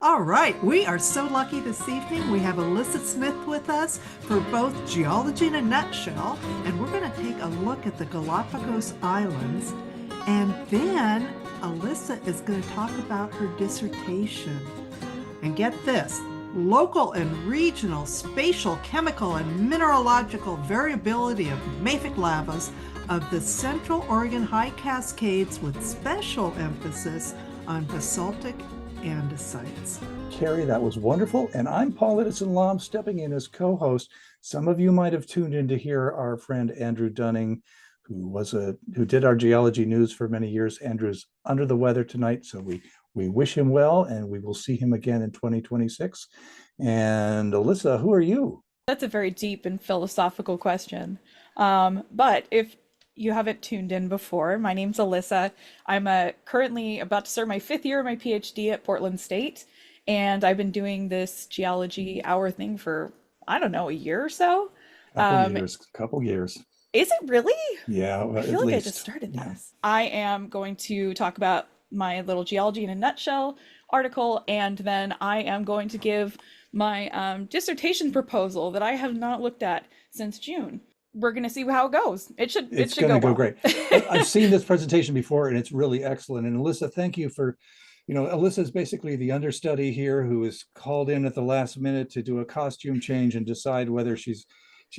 All right, we are so lucky this evening. We have Alyssa Smith with us for both Geology in a Nutshell, and we're going to take a look at the Galapagos Islands. And then Alyssa is going to talk about her dissertation. And get this, local and regional spatial, chemical, and mineralogical variability of mafic lavas of the Central Oregon High Cascades with special emphasis on basaltic andesites. Carrie, that was wonderful. And I'm Paul Edison-Lom, stepping in as co-host. Some of you might have tuned in to hear our friend Andrew Dunning, who did our geology news for many years. Andrew's under the weather tonight, so we wish him well, and we will see him again in 2026. And Alyssa, who are you? That's a very deep and philosophical question. But if you haven't tuned in before, my name's Alyssa. I'm currently about to start my fifth year of my PhD at Portland State, and I've been doing this geology hour thing for, I don't know, a year or so. Couple years. Is it really? Yeah, well, I feel at like I least. just started Yeah. this. I am going to talk about my little geology in a nutshell article, and then I am going to give my dissertation proposal that I have not looked at since June. We're going to see how it goes. It should Going to go go well. great. I've seen this presentation before, and it's really excellent. And Alyssa, thank you for, Alyssa is basically the understudy here who is called in at the last minute to do a costume change and decide whether she's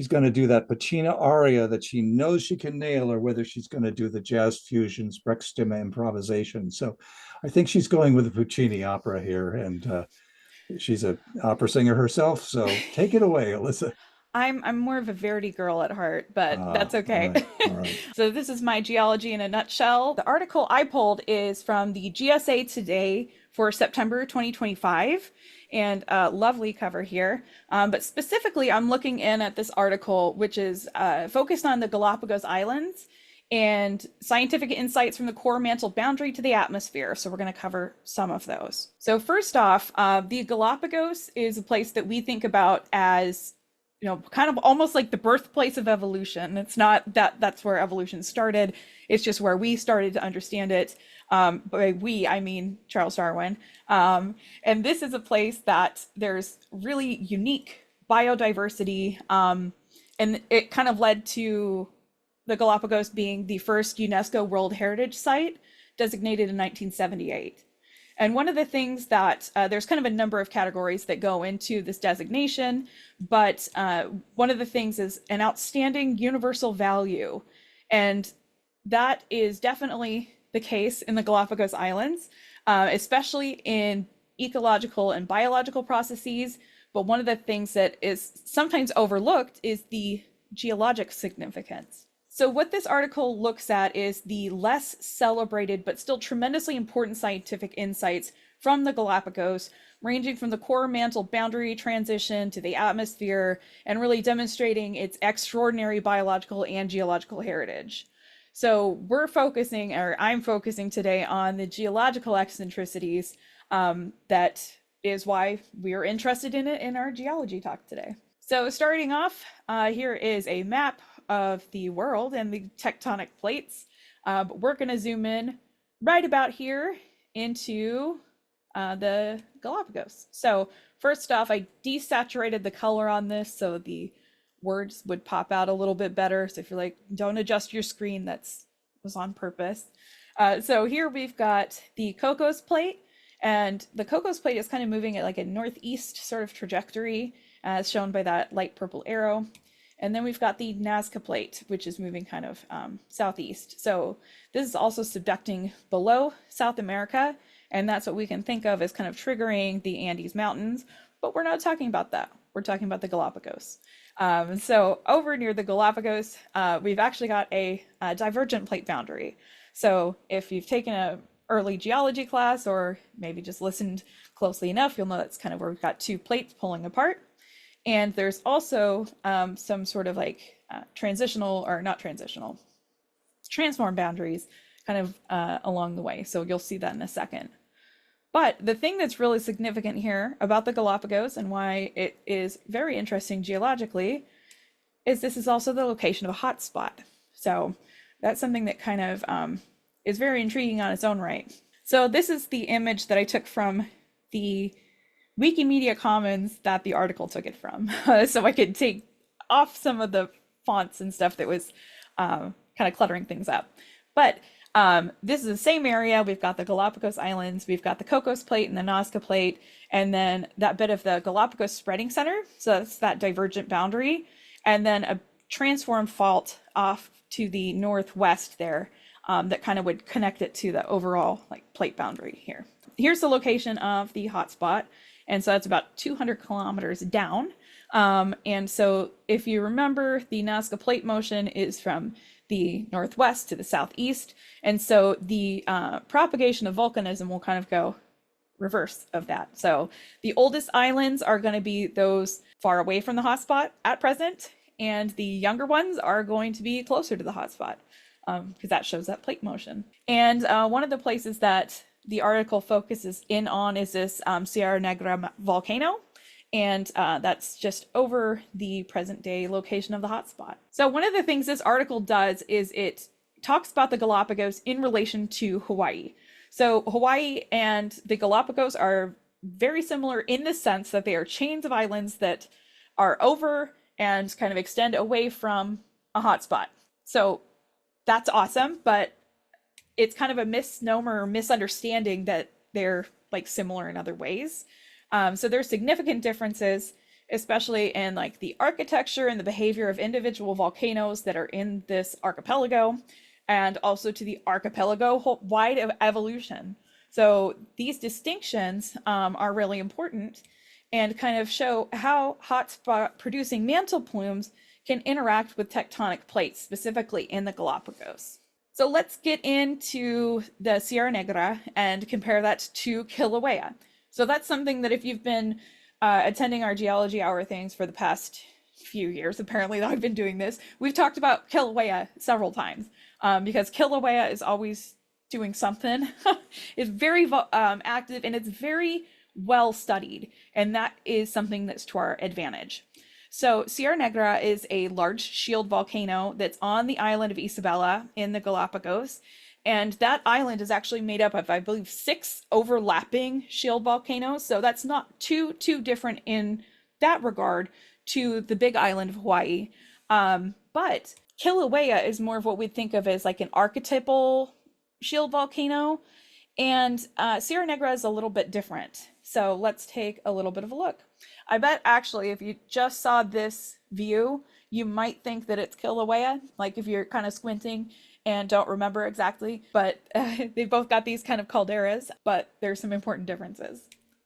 going to do that Pacina aria that she knows she can nail, or whether she's going to do the jazz fusions, Brextima improvisation. So I think she's going with the Puccini opera here, and she's an opera singer herself. So take it away, Alyssa. I'm more of a Verdi girl at heart, but that's All okay. right, all right. So this is my geology in a nutshell. The article I pulled is from the GSA Today for September 2025, and a lovely cover here. But specifically, I'm looking in at this article, which is focused on the Galapagos Islands and scientific insights from the core mantle boundary to the atmosphere. So we're going to cover some of those. So first off, the Galapagos is a place that we think about as kind of almost like the birthplace of evolution. It's not that that's where evolution started. It's just where we started to understand it. By we, I mean Charles Darwin. And this is a place that there's really unique biodiversity. And it kind of led to the Galapagos being the first UNESCO World Heritage Site designated in 1978. And one of the things that there's kind of a number of categories that go into this designation, but one of the things is an outstanding universal value. And that is definitely the case in the Galapagos Islands, especially in ecological and biological processes. But one of the things that is sometimes overlooked is the geologic significance. So what this article looks at is the less celebrated but still tremendously important scientific insights from the Galapagos, ranging from the core mantle boundary transition to the atmosphere, and really demonstrating its extraordinary biological and geological heritage. So I'm focusing today on the geological eccentricities. That is why we're interested in it in our geology talk today. So starting off, here is a map of the world and the tectonic plates. But we're going to zoom in right about here into the Galapagos. So first off, I desaturated the color on this so the words would pop out a little bit better. So if you're like, don't adjust your screen, was on purpose. So here we've got the Cocos plate, and the Cocos plate is kind of moving at like a northeast sort of trajectory, as shown by that light purple arrow. And then we've got the Nazca plate, which is moving kind of southeast. So this is also subducting below South America, and that's what we can think of as kind of triggering the Andes Mountains. But we're not talking about that. We're talking about the Galapagos. So over near the Galapagos, we've actually got a divergent plate boundary. So if you've taken an early geology class or maybe just listened closely enough, you'll know that's kind of where we've got two plates pulling apart. And there's also some sort of like transform boundaries kind of along the way. So you'll see that in a second. But the thing that's really significant here about the Galapagos and why it is very interesting geologically is this is also the location of a hotspot. So that's something that kind of is very intriguing on its own right. So this is the image that I took from the Wikimedia Commons that the article took it from. So I could take off some of the fonts and stuff that was kind of cluttering things up. But this is the same area. We've got the Galapagos Islands, we've got the Cocos Plate and the Nazca Plate, and then that bit of the Galapagos Spreading Center. So that's that divergent boundary, and then a transform fault off to the northwest there that kind of would connect it to the overall like plate boundary here. Here's the location of the hotspot. And so that's about 200 kilometers down. And so if you remember, the Nazca Plate motion is from the northwest to the southeast. And so the propagation of volcanism will kind of go reverse of that. So the oldest islands are going to be those far away from the hotspot at present, and the younger ones are going to be closer to the hotspot because that shows that plate motion. And one of the places that the article focuses in on is this Sierra Negra volcano, and that's just over the present day location of the hotspot. So one of the things this article does is it talks about the Galapagos in relation to Hawaii. So Hawaii and the Galapagos are very similar in the sense that they are chains of islands that are over and kind of extend away from a hotspot. So that's awesome, but it's kind of a misnomer or misunderstanding that they're like similar in other ways. So there's significant differences, especially in like the architecture and the behavior of individual volcanoes that are in this archipelago, and also to the archipelago wide of evolution. So these distinctions are really important and kind of show how hotspot producing mantle plumes can interact with tectonic plates, specifically in the Galapagos. So let's get into the Sierra Negra and compare that to Kilauea. So that's something that if you've been attending our geology hour things for the past few years, apparently that I've been doing this, we've talked about Kilauea several times because Kilauea is always doing something. It's very active and it's very well studied, and that is something that's to our advantage. So Sierra Negra is a large shield volcano that's on the island of Isabela in the Galapagos. And that island is actually made up of, I believe, 6 overlapping shield volcanoes. So that's not too different in that regard to the big island of Hawaii. But Kilauea is more of what we'd think of as like an archetypal shield volcano. And Sierra Negra is a little bit different. So let's take a little bit of a look. I bet actually if you just saw this view, you might think that it's Kilauea, like if you're kind of squinting and don't remember exactly, but they both got these kind of calderas, but there's some important differences.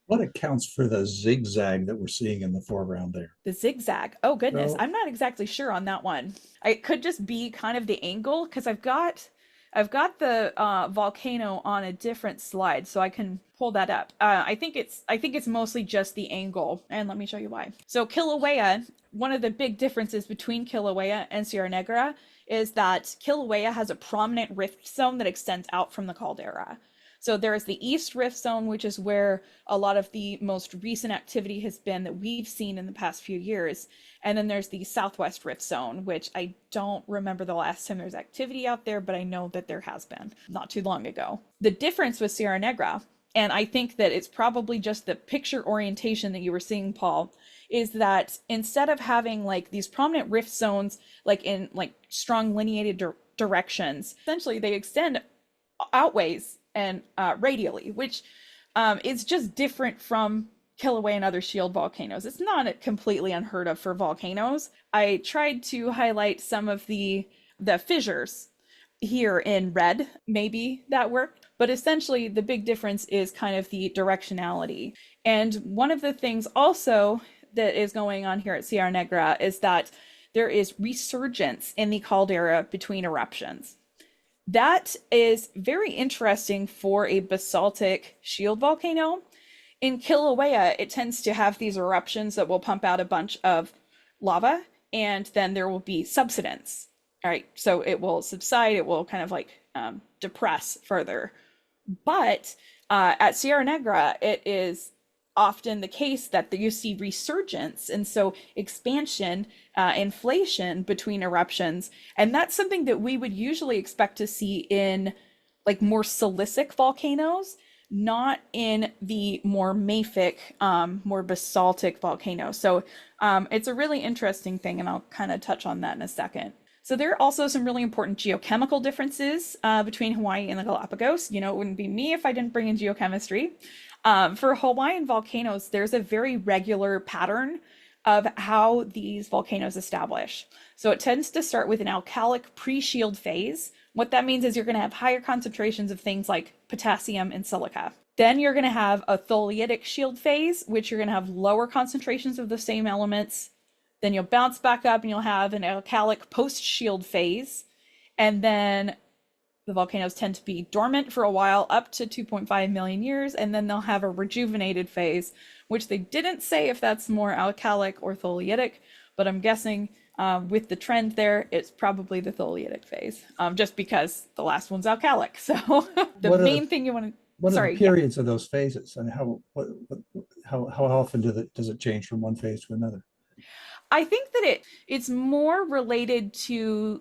What accounts for the zigzag that we're seeing in the foreground there? The zigzag. Oh goodness, So- I'm not exactly sure on that one. It could just be kind of the angle because I've got the volcano on a different slide, so I can pull that up. I think it's mostly just the angle, and let me show you why. So Kilauea, one of the big differences between Kilauea and Sierra Negra is that Kilauea has a prominent rift zone that extends out from the caldera. So there is the East Rift Zone, which is where a lot of the most recent activity has been that we've seen in the past few years. And then there's the Southwest Rift Zone, which I don't remember the last time there's activity out there, but I know that there has been not too long ago. The difference with Sierra Negra, and I think that it's probably just the picture orientation that you were seeing, Paul, is that instead of having like these prominent rift zones, like in like strong lineated directions, essentially they extend outways and radially, which is just different from Kilauea and other shield volcanoes. It's not completely unheard of for volcanoes. I tried to highlight some of the fissures here in red. Maybe that worked, but essentially the big difference is kind of the directionality. And one of the things also that is going on here at Sierra Negra is that there is resurgence in the caldera between eruptions. That is very interesting for a basaltic shield volcano. In Kilauea, it tends to have these eruptions that will pump out a bunch of lava, and then there will be subsidence. All right, so it will subside, it will kind of like depress further. But at Sierra Negra, it is often the case that you see resurgence, and so expansion, inflation between eruptions, and that's something that we would usually expect to see in like more silicic volcanoes, not in the more mafic, more basaltic volcanoes. So it's a really interesting thing, and I'll kind of touch on that in a second. So there are also some really important geochemical differences between Hawaii and the Galapagos. You know, it wouldn't be me if I didn't bring in geochemistry. For Hawaiian volcanoes, there's a very regular pattern of how these volcanoes establish. So it tends to start with an alkalic pre-shield phase. What that means is you're going to have higher concentrations of things like potassium and silica. Then you're going to have a tholeiitic shield phase, which you're going to have lower concentrations of the same elements. Then you'll bounce back up and you'll have an alkalic post-shield phase. And then the volcanoes tend to be dormant for a while, up to 2.5 million years, and then they'll have a rejuvenated phase, which they didn't say if that's more alkalic or tholeiitic, but I'm guessing with the trend there, it's probably the tholeiitic phase, just because the last one's alkalic. So the main thing you want to... What are the periods of those phases, and how often does it change from one phase to another? I think that it's more related to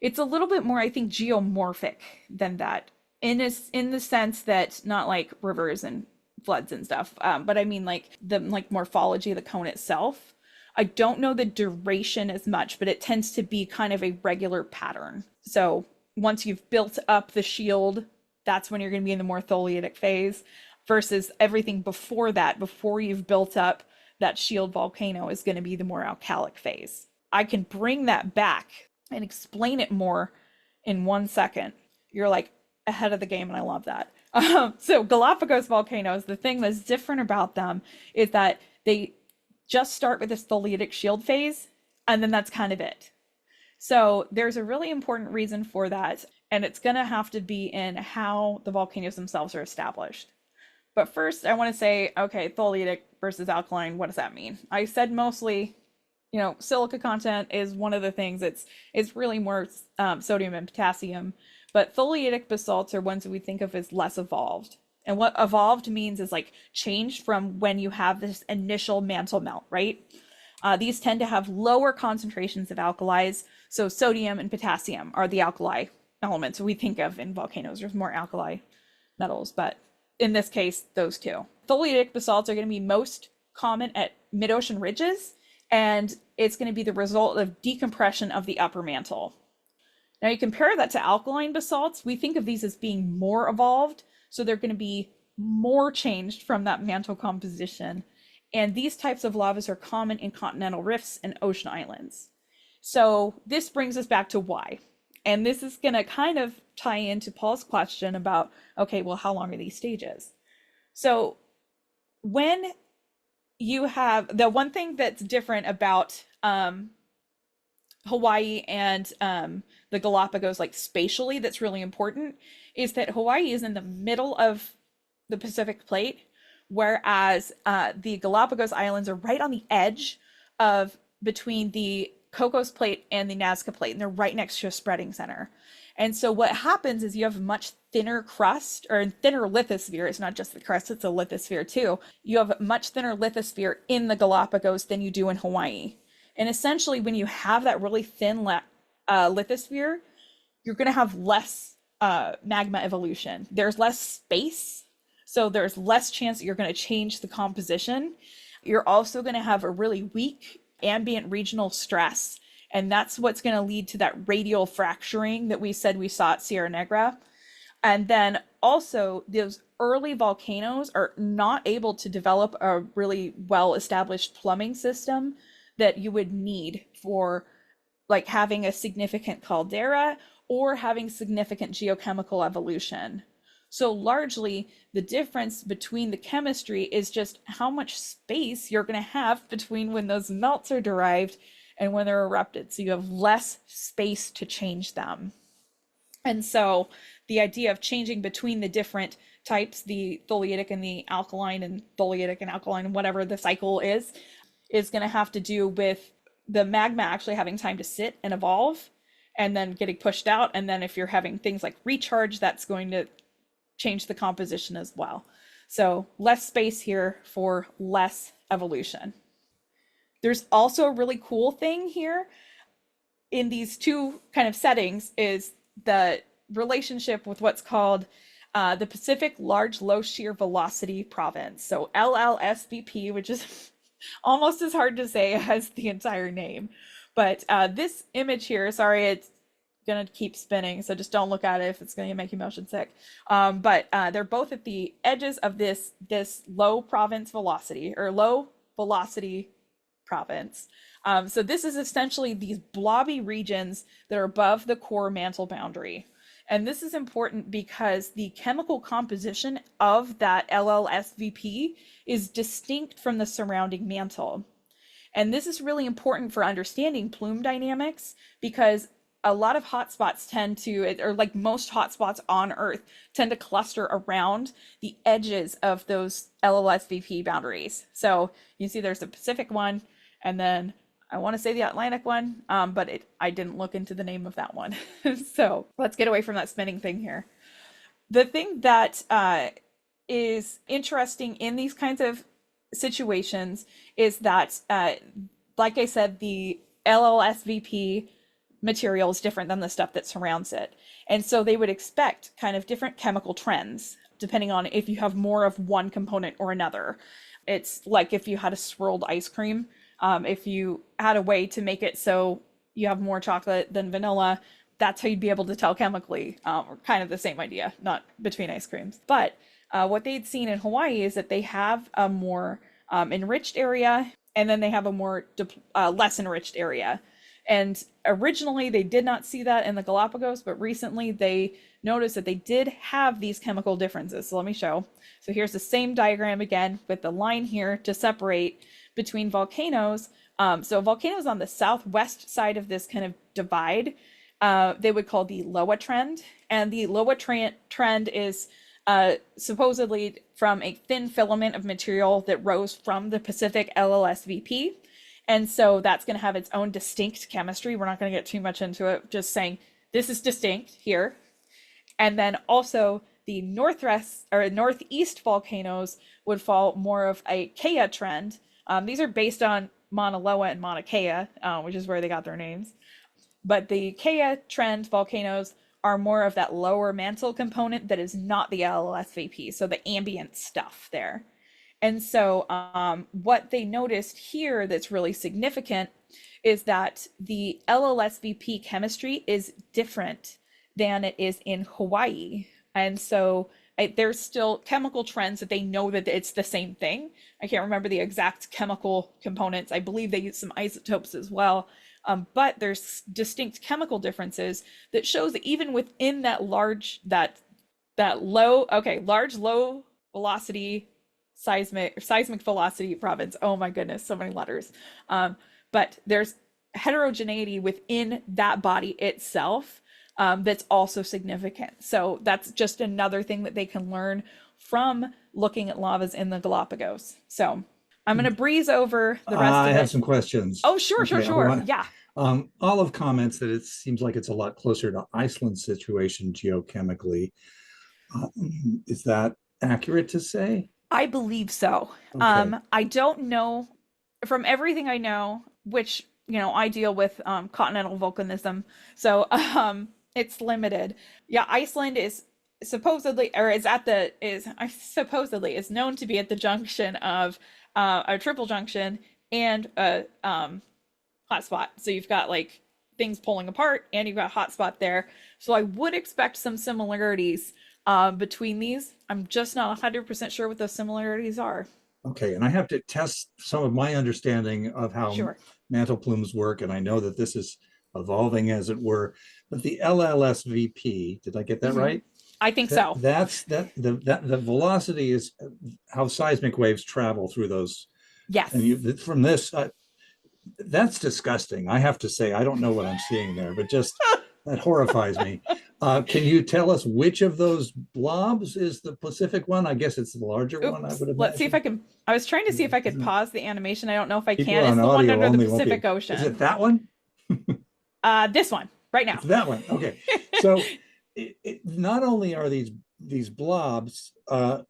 it's a little bit more, I think, geomorphic than that, in the sense that not like rivers and floods and stuff, but I mean like the morphology of the cone itself. I don't know the duration as much, but it tends to be kind of a regular pattern. So once you've built up the shield, that's when you're going to be in the more tholeiitic phase, versus everything before that, before you've built up that shield volcano, is going to be the more alkalic phase. I can bring that back and explain it more in 1 second. You're like ahead of the game, and I love that. So Galapagos volcanoes, the thing that's different about them is that they just start with this tholeiitic shield phase, and then that's kind of it. So there's a really important reason for that, and it's going to have to be in how the volcanoes themselves are established. But first, I want to say, okay, tholeiitic versus alkaline, what does that mean? I said mostly, you know, silica content is one of the things. It's really more sodium and potassium, but tholeiitic basalts are ones that we think of as less evolved. And what evolved means is like changed from when you have this initial mantle melt, right? These tend to have lower concentrations of alkalis. So sodium and potassium are the alkali elements we think of in volcanoes. There's more alkali metals, but in this case, those two. Tholeiitic basalts are going to be most common at mid-ocean ridges, and it's going to be the result of decompression of the upper mantle. Now you compare that to alkaline basalts, we think of these as being more evolved, so they're going to be more changed from that mantle composition. And these types of lavas are common in continental rifts and ocean islands. So this brings us back to why. And this is going to kind of tie into Paul's question about, okay, well, how long are these stages? So when you have, the one thing that's different about Hawaii and the Galapagos, like spatially, that's really important, is that Hawaii is in the middle of the Pacific plate, whereas the Galapagos Islands are right on the edge of between the Cocos plate and the Nazca plate, and they're right next to a spreading center. And so what happens is you have a much thinner crust, or thinner lithosphere. It's not just the crust, it's a lithosphere too. You have a much thinner lithosphere in the Galapagos than you do in Hawaii. And essentially, when you have that really thin lithosphere, you're going to have less magma evolution. There's less space, so there's less chance that you're going to change the composition. You're also going to have a really weak ambient regional stress, and that's what's going to lead to that radial fracturing that we said we saw at Sierra Negra. And then also, those early volcanoes are not able to develop a really well-established plumbing system that you would need for like having a significant caldera or having significant geochemical evolution. So largely, the difference between the chemistry is just how much space you're going to have between when those melts are derived and when they're erupted. So you have less space to change them. And so the idea of changing between the different types, the tholeiitic and the alkaline, and tholeiitic and alkaline, whatever the cycle is going to have to do with the magma actually having time to sit and evolve and then getting pushed out. And then if you're having things like recharge, that's going to change the composition as well. So less space here for less evolution. There's also a really cool thing here in these two kind of settings is the relationship with what's called the Pacific Large Low Shear Velocity Province. So LLSVP, which is almost as hard to say as the entire name. But this image here, sorry, it's gonna keep spinning, so just don't look at it if it's gonna make you motion sick. But they're both at the edges of this low province velocity, or low velocity province. So this is essentially these blobby regions that are above the core mantle boundary. And this is important because the chemical composition of that LLSVP is distinct from the surrounding mantle. And this is really important for understanding plume dynamics, because a lot of hotspots tend to, or like most hotspots on Earth, tend to cluster around the edges of those LLSVP boundaries. So you see there's the Pacific one, and then I want to say the Atlantic one, but I didn't look into the name of that one. So let's get away from that spinning thing here. The thing that is interesting in these kinds of situations is that, like I said, the LLSVP material is different than the stuff that surrounds it. And so they would expect kind of different chemical trends, depending on if you have more of one component or another. It's like if you had a swirled ice cream. If you had a way to make it so you have more chocolate than vanilla, that's how you'd be able to tell chemically, or kind of the same idea, not between ice creams. But what they'd seen in Hawaii is that they have a more enriched area, and then they have a more less enriched area. And originally they did not see that in the Galapagos, but recently they noticed that they did have these chemical differences. So let me show. So here's the same diagram again with the line here to separate between volcanoes. So volcanoes on the southwest side of this kind of divide, they would call the Loa trend. And the Loa trend is supposedly from a thin filament of material that rose from the Pacific LLSVP. And so that's going to have its own distinct chemistry. We're not going to get too much into it, just saying this is distinct here. And then also the northeast volcanoes would fall more of a Kea trend. These are based on Mauna Loa and Mauna Kea, which is where they got their names. But the Kea trend volcanoes are more of that lower mantle component that is not the LLSVP, so the ambient stuff there. And so what they noticed here that's really significant is that the LLSVP chemistry is different than it is in Hawaii. And so there's still chemical trends that they know that it's the same thing. I can't remember the exact chemical components. I believe they use some isotopes as well. But there's distinct chemical differences that shows that even within that large low velocity seismic velocity province. Oh my goodness, so many letters. But there's heterogeneity within that body itself that's also significant. So that's just another thing that they can learn from looking at lavas in the Galapagos. So I'm going to breeze over the rest of it. I have some questions. Oh, sure. Yeah. Olive comments that it seems like it's a lot closer to Iceland's situation geochemically. Is that accurate to say? I believe so. Okay. I don't know, from everything I know, which, I deal with continental volcanism, so it's limited. Yeah, Iceland is supposedly, or is known to be at the junction of a triple junction and a hotspot. So you've got like things pulling apart and you've got a hotspot there. So I would expect some similarities between these. I'm just not 100% sure what those similarities are. Okay, and I have to test some of my understanding of how mantle plumes work, and I know that this is evolving as it were. But the LLSVP, did I get that right? I think so. The velocity is how seismic waves travel through those. Yes. And from this, that's disgusting. I have to say, I don't know what I'm seeing there, but just that horrifies me. Can you tell us which of those blobs is the Pacific one? I guess it's the larger one, I would imagine. Let's see if I can. I was trying to see if I could pause the animation. I don't know if I People can. It's on the one audio under the only won't Pacific be- Ocean. Is it that one? This one right now. It's that one. Okay. So not only are these blobs, are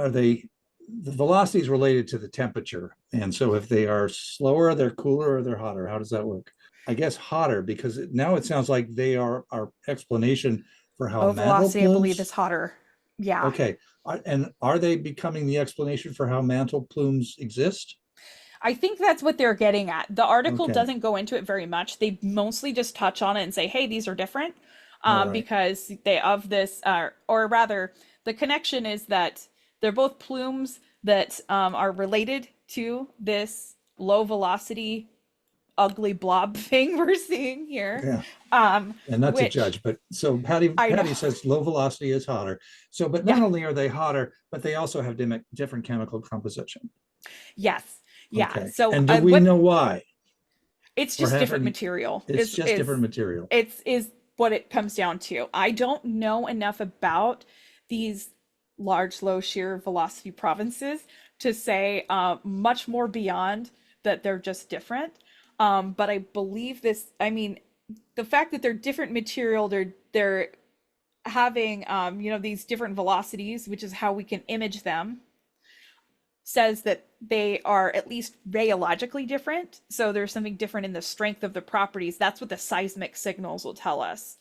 they, the velocity is related to the temperature. And so if they are slower, they're cooler, or they're hotter. How does that work? I guess hotter, because now it sounds like they are our explanation for how mantle Velocity, I believe, plumes is hotter. Yeah. Okay. And are they becoming the explanation for how mantle plumes exist? I think that's what they're getting at. The article Okay. doesn't go into it very much. They mostly just touch on it and say, hey, these are different, All right. because they of this, or rather, the connection is that they're both plumes that are related to this low velocity, ugly blob thing we're seeing here. Yeah. And not to Which judge, but so Patty I know. says low velocity is hotter. So, but not Yeah. only are they hotter, but they also have different chemical composition. Yes. Yeah. Okay. So And do we what know why? it's Or just different haven't, material it's just different material. it's is what it comes down to. I don't know enough about these large low shear velocity provinces to say much more beyond that they're just different. But I believe this, I mean, the fact that they're different material, they're having these different velocities, which is how we can image them, says that they are at least rheologically different. So there's something different in the strength of the properties. That's what the seismic signals will tell us.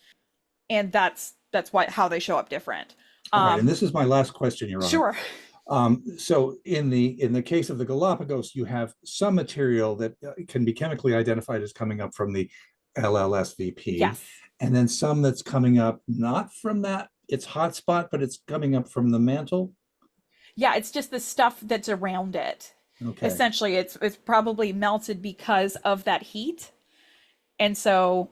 And that's how they show up different. All right. And this is my last question, Your Honor. Sure. So in the case of the Galapagos, you have some material that can be chemically identified as coming up from the LLSVP. Yes. And then some that's coming up not from that, it's hotspot, but it's coming up from the mantle. Yeah, it's just the stuff that's around it. Okay. Essentially, it's probably melted because of that heat. And so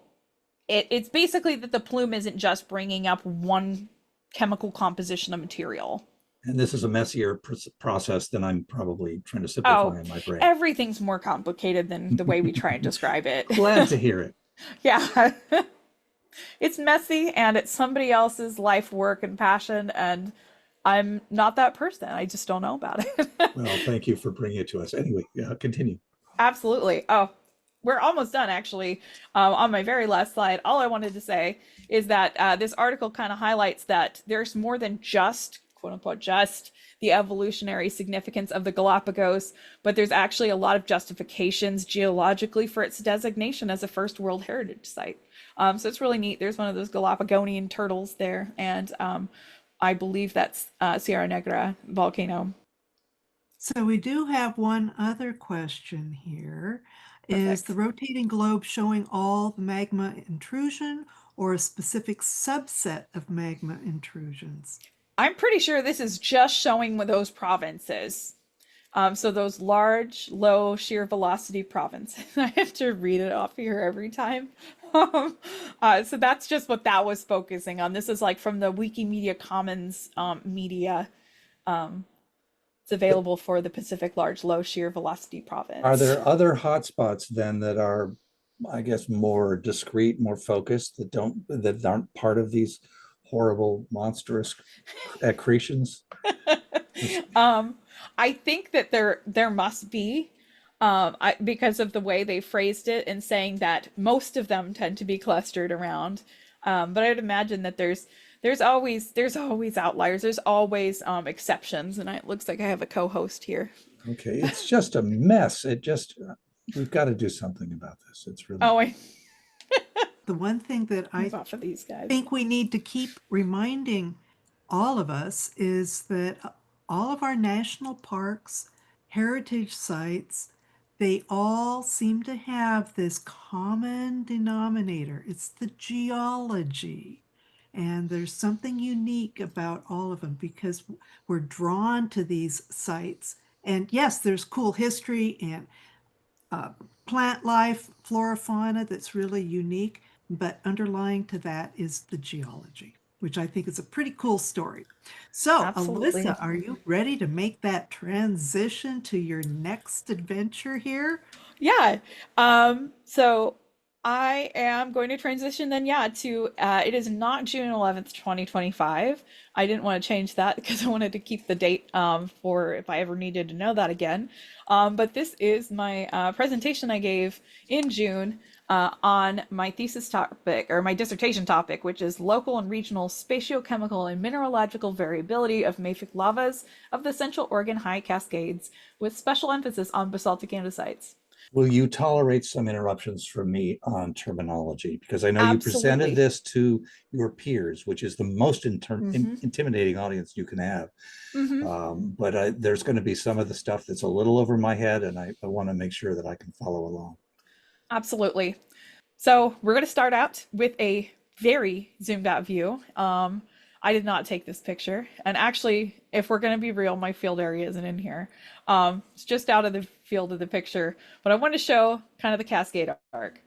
it's basically that the plume isn't just bringing up one chemical composition of material. And this is a messier process than I'm probably trying to simplify in my brain. Everything's more complicated than the way we try and describe it. Glad to hear it. Yeah. It's messy and it's somebody else's life work and passion, and I'm not that person. I just don't know about it. Well, thank you for bringing it to us. Anyway, continue. Absolutely. Oh, we're almost done, actually. On my very last slide, all I wanted to say is that this article kind of highlights that there's more than just, quote unquote, just the evolutionary significance of the Galapagos, but there's actually a lot of justifications geologically for its designation as a first World Heritage Site. So it's really neat. There's one of those Galapagonian turtles there, and I believe that's Sierra Negra volcano. So we do have one other question here. Is Perfect. the rotating globe showing all the magma intrusion or a specific subset of magma intrusions? I'm pretty sure this is just showing with those provinces. So those large, low shear velocity provinces. I have to read it off here every time. So that's just what that was focusing on. This is like from the Wikimedia Commons media. It's available for the Pacific Large Low Shear Velocity Province. Are there other hotspots then that are, I guess, more discrete, more focused, that aren't part of these horrible, monstrous accretions? I think that there must be, because of the way they phrased it and saying that most of them tend to be clustered around. But I'd imagine that there's always outliers. There's always exceptions, and it looks like I have a co-host here. Okay, it's just a mess. We've got to do something about this. It's really. The one thing that I off of these guys. think we need to keep reminding all of us is that all of our national parks, heritage sites, they all seem to have this common denominator. It's the geology. And there's something unique about all of them because we're drawn to these sites. And yes, there's cool history and plant life, flora, fauna that's really unique. But underlying to that is the geology, which I think is a pretty cool story. So, Absolutely. Alyssa, are you ready to make that transition to your next adventure here? Yeah. So I am going to transition then, to it is not June 11th, 2025. I didn't want to change that because I wanted to keep the date for if I ever needed to know that again. But this is my presentation I gave in June on my thesis topic, or my dissertation topic, which is local and regional spatiochemical and mineralogical variability of mafic lavas of the Central Oregon High Cascades, with special emphasis on basaltic andesites. Will you tolerate some interruptions from me on terminology? Because I know you presented Absolutely. this to your peers, which is the most Mm-hmm. intimidating audience you can have. Mm-hmm. But there's going to be some of the stuff that's a little over my head, and I want to make sure that I can follow along. Absolutely. So we're going to start out with a very zoomed out view. I did not take this picture. And actually, if we're going to be real, my field area isn't in here. It's just out of the field of the picture. But I want to show kind of the Cascade arc.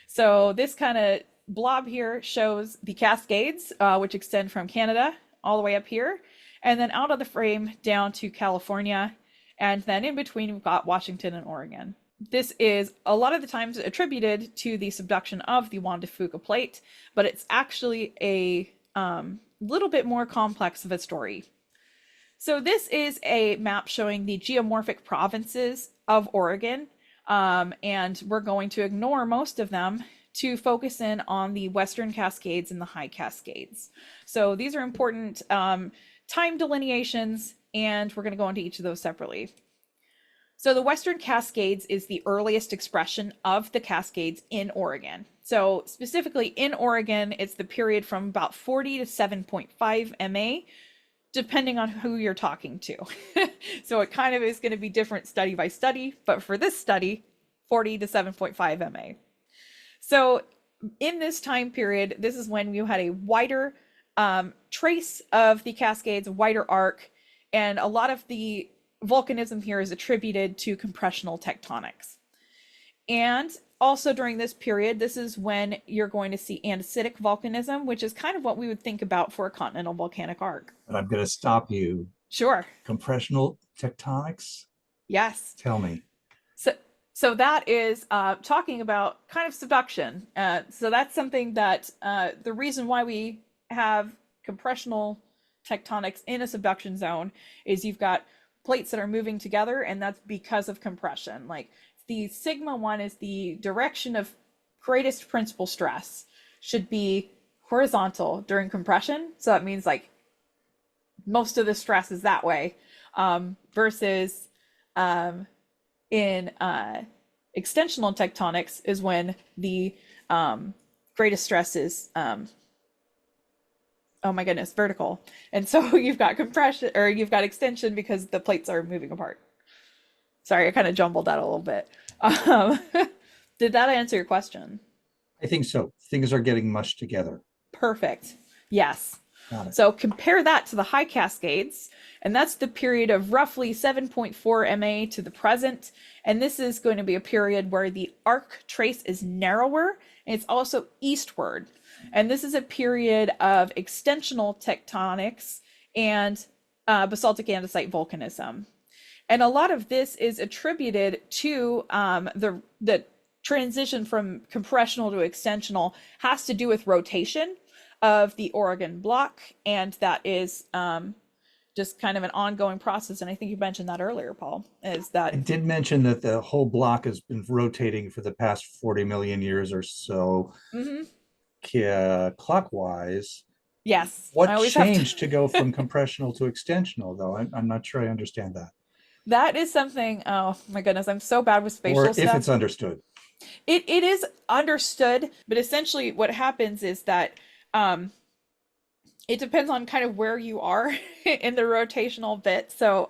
So this kind of blob here shows the Cascades, which extend from Canada all the way up here, and then out of the frame down to California. And then in between, we've got Washington and Oregon. This is a lot of the times attributed to the subduction of the Juan de Fuca plate, but it's actually a little bit more complex of a story. So this is a map showing the geomorphic provinces of Oregon, and we're going to ignore most of them to focus in on the Western Cascades and the High Cascades. So these are important time delineations, and we're going to go into each of those separately. So the Western Cascades is the earliest expression of the Cascades in Oregon. So specifically in Oregon, it's the period from about 40 to 7.5 MA, depending on who you're talking to. So it kind of is going to be different study by study, but for this study, 40 to 7.5 MA. So in this time period, this is when you had a wider trace of the Cascades, a wider arc, and a lot of the volcanism here is attributed to compressional tectonics. And also during this period, this is when you're going to see andesitic volcanism, which is kind of what we would think about for a continental volcanic arc. But I'm going to stop you. Sure. Compressional tectonics? Yes. Tell me. So that is talking about kind of subduction. So that's something that the reason why we have compressional tectonics in a subduction zone is you've got plates that are moving together, and that's because of compression. Like the sigma one is the direction of greatest principal stress should be horizontal during compression. So that means like most of the stress is that way, versus in extensional tectonics is when the greatest stress is oh my goodness, vertical. And so you've got compression, or you've got extension because the plates are moving apart. Sorry, I kind of jumbled that a little bit. Did that answer your question? I think so. Things are getting mushed together. Perfect. Yes. Got it. So compare that to the High Cascades, and that's the period of roughly 7.4 MA to the present. And this is going to be a period where the arc trace is narrower, and it's also eastward. And this is a period of extensional tectonics and basaltic andesite volcanism. And a lot of this is attributed to the transition from compressional to extensional has to do with rotation of the Oregon block. And that is just kind of an ongoing process. And I think you mentioned that earlier, Paul, is that I did mention that the whole block has been rotating for the past 40 million years or so. Mm-hmm. Clockwise. Yes. What changed to go from compressional to extensional, though? I'm not sure I understand that. That is something, oh my goodness, I'm so bad with spatial stuff. Or if stuff. it's understood. It is understood, but essentially what happens is that it depends on kind of where you are in the rotational bit. So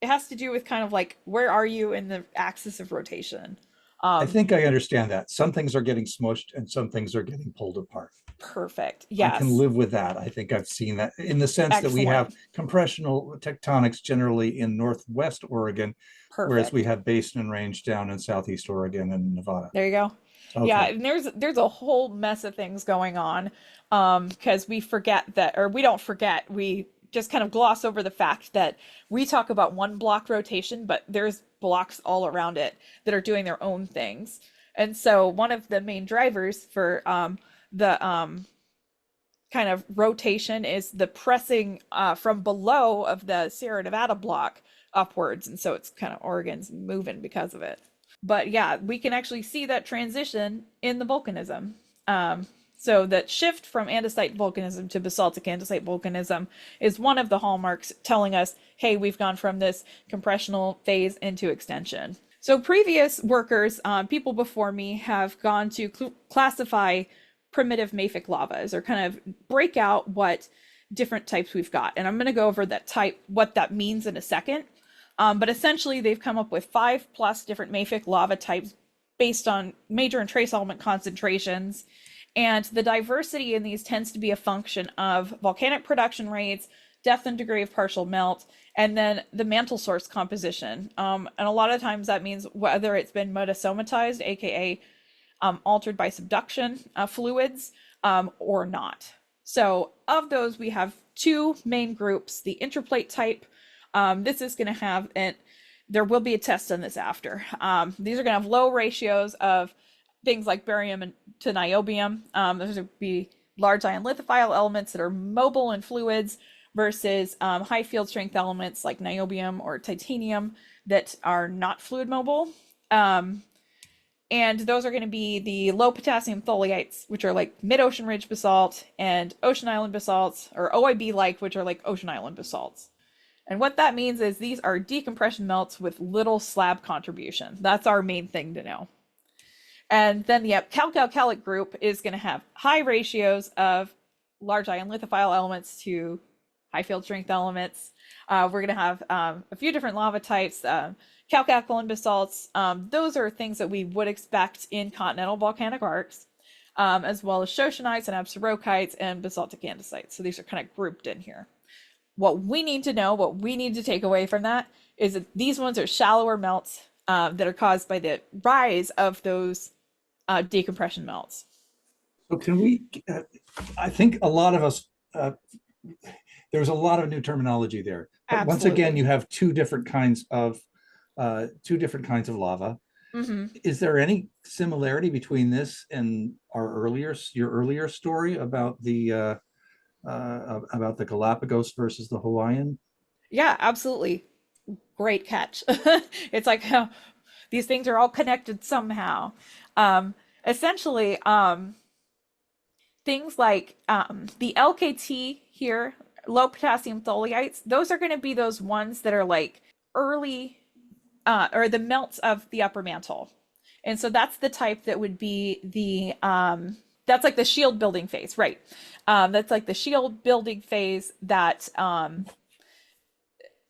it has to do with kind of like, where are you in the axis of rotation? I think I understand that. Some things are getting smushed and some things are getting pulled apart. Perfect. Yes. I can live with that. I think I've seen that in the sense that we have compressional tectonics generally in Northwest Oregon, whereas we have basin and range down in Southeast Oregon and Nevada. There you go. Okay. Yeah, and there's a whole mess of things going on because we forget that, or we don't forget, we just kind of gloss over the fact that we talk about one block rotation, but there's blocks all around it that are doing their own things. And so one of the main drivers for the kind of rotation is the pressing from below of the Sierra Nevada block upwards. And so it's kind of Oregon's moving because of it. But yeah, we can actually see that transition in the volcanism. So that shift from andesite volcanism to basaltic andesite volcanism is one of the hallmarks telling us, hey, we've gone from this compressional phase into extension. So previous workers, people before me, have gone to classify primitive mafic lavas, or kind of break out what different types we've got. And I'm going to go over that type, what that means in a second. But essentially, they've come up with 5+ different mafic lava types based on major and trace element concentrations. And the diversity in these tends to be a function of volcanic production rates, depth and degree of partial melt, and then the mantle source composition. And a lot of times that means whether it's been metasomatized, aka altered by subduction fluids, or not. So of those, we have two main groups. The interplate type, this is going to have, and there will be a test on this after. These are going to have low ratios of things like barium and to niobium. Those would be large ion lithophile elements that are mobile in fluids versus high field strength elements like niobium or titanium that are not fluid mobile. And those are going to be the low potassium tholiites, which are like mid-ocean ridge basalt, and ocean island basalts, or OIB-like, which are like ocean island basalts. And what that means is these are decompression melts with little slab contribution. That's our main thing to know. And then the calcalcalic group is going to have high ratios of large ion lithophile elements to high field strength elements. We're going to have a few different lava types, calcalcaline basalts. Those are things that we would expect in continental volcanic arcs, as well as shoshonites and absarochites and basaltic andesites. So these are kind of grouped in here. What we need to know, what we need to take away from that, is that these ones are shallower melts that are caused by the rise of those decompression melts. So can we, I think a lot of us, there's a lot of new terminology there. But once again, you have two different kinds of lava. Mm-hmm. Is there any similarity between this and your earlier story about the Galapagos versus the Hawaiian? Yeah, absolutely. Great catch. It's like how these things are all connected somehow. Essentially, things like the LKT here, low potassium tholiites, those are going to be those ones that are like early, or the melts of the upper mantle. And so that's the type that would be the, that's like the shield building phase, right? That's like the shield building phase that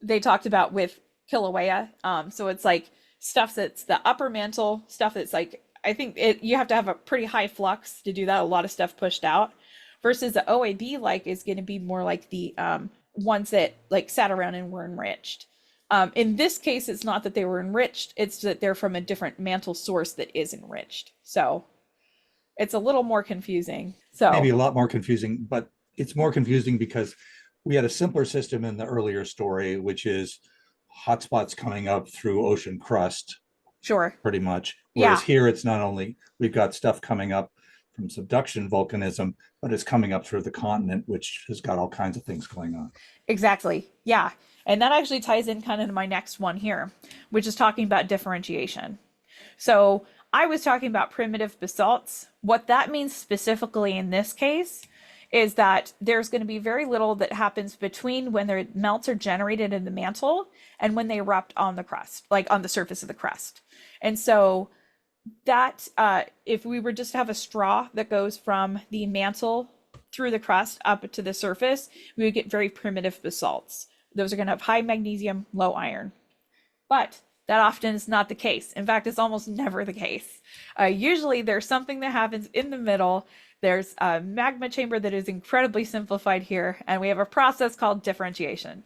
they talked about with Kilauea. So it's like stuff that's the upper mantle, stuff that's like, I think you have to have a pretty high flux to do that. A lot of stuff pushed out, versus the OAB like is going to be more like the ones that like sat around and were enriched. In this case, it's not that they were enriched, it's that they're from a different mantle source that is enriched. So it's a little more confusing. So maybe a lot more confusing, but it's more confusing because we had a simpler system in the earlier story, which is hotspots coming up through ocean crust. Sure. Pretty much. Whereas Yeah. here, it's not only, we've got stuff coming up from subduction volcanism, but it's coming up through the continent, which has got all kinds of things going on. Exactly. Yeah. And that actually ties in kind of to my next one here, which is talking about differentiation. So I was talking about primitive basalts. What that means specifically in this case is that there's going to be very little that happens between when their melts are generated in the mantle and when they erupt on the crust, like on the surface of the crust. And so that if we were just to have a straw that goes from the mantle through the crust up to the surface, we would get very primitive basalts. Those are going to have high magnesium, low iron. But that often is not the case. In fact, it's almost never the case. Usually there's something that happens in the middle. There's a magma chamber that is incredibly simplified here, and we have a process called differentiation.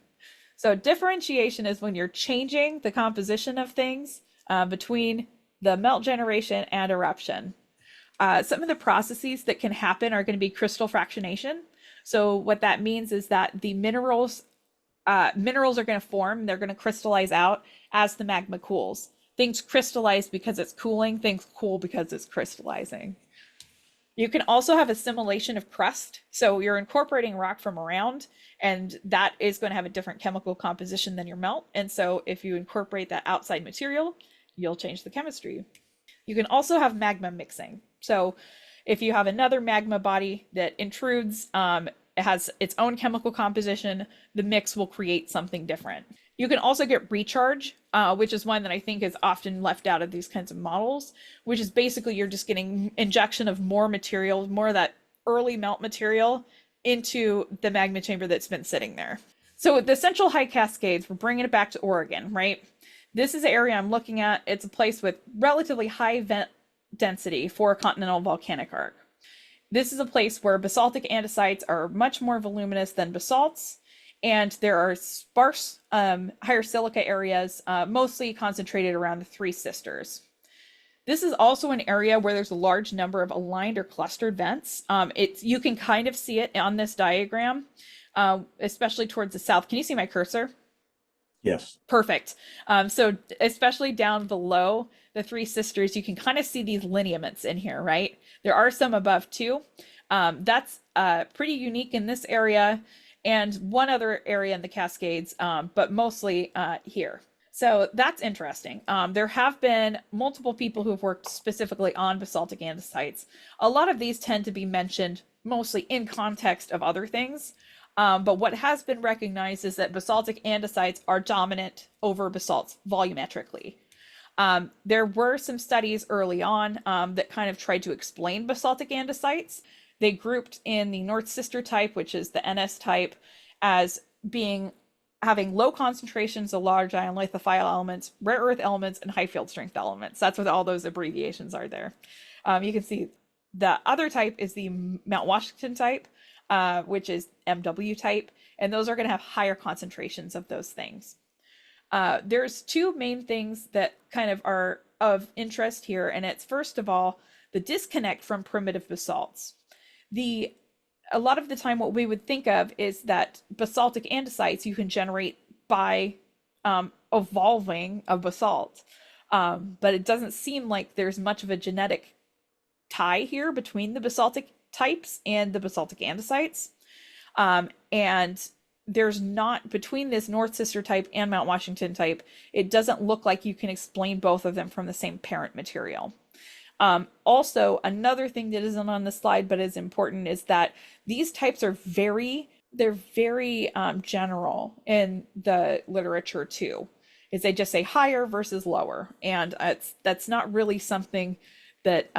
So differentiation is when you're changing the composition of things between the melt generation and eruption. Some of the processes that can happen are going to be crystal fractionation. So what that means is that the minerals are going to form, they're going to crystallize out as the magma cools. Things crystallize because it's cooling, things cool because it's crystallizing. You can also have assimilation of crust. So you're incorporating rock from around, and that is going to have a different chemical composition than your melt. And so if you incorporate that outside material, you'll change the chemistry. You can also have magma mixing. So if you have another magma body that intrudes, it has its own chemical composition, the mix will create something different. You can also get recharge, which is one that I think is often left out of these kinds of models, which is basically you're just getting injection of more material, more of that early melt material into the magma chamber that's been sitting there. So the Central High Cascades, we're bringing it back to Oregon, right? This is the area I'm looking at. It's a place with relatively high vent density for a continental volcanic arc. This is a place where basaltic andesites are much more voluminous than basalts, and there are sparse higher silica areas, mostly concentrated around the Three Sisters. This is also an area where there's a large number of aligned or clustered vents. You can kind of see it on this diagram, especially towards the south. Can you see my cursor? Yes. Perfect. So especially down below the Three Sisters, you can kind of see these lineaments in here, right? There are some above too. That's pretty unique in this area and one other area in the Cascades, but mostly here. So that's interesting. There have been multiple people who have worked specifically on basaltic andesites. A lot of these tend to be mentioned mostly in context of other things. But what has been recognized is that basaltic andesites are dominant over basalts volumetrically. There were some studies early on that kind of tried to explain basaltic andesites. They grouped in the North Sister type, which is the NS type, as having low concentrations of large ion lithophile elements, rare earth elements, and high field strength elements. That's what all those abbreviations are there. You can see the other type is the Mount Washington type, which is MW type, and those are going to have higher concentrations of those things. There's two main things that kind of are of interest here, and it's first of all the disconnect from primitive basalts. A lot of the time what we would think of is that basaltic andesites you can generate by evolving a basalt, but it doesn't seem like there's much of a genetic tie here between the basaltic types and the basaltic andesites. And there's not, between this North Sister type and Mount Washington type, it doesn't look like you can explain both of them from the same parent material. Also, another thing that isn't on the slide but is important is that these types are very general in the literature too. Is they just say higher versus lower, and that's not really something that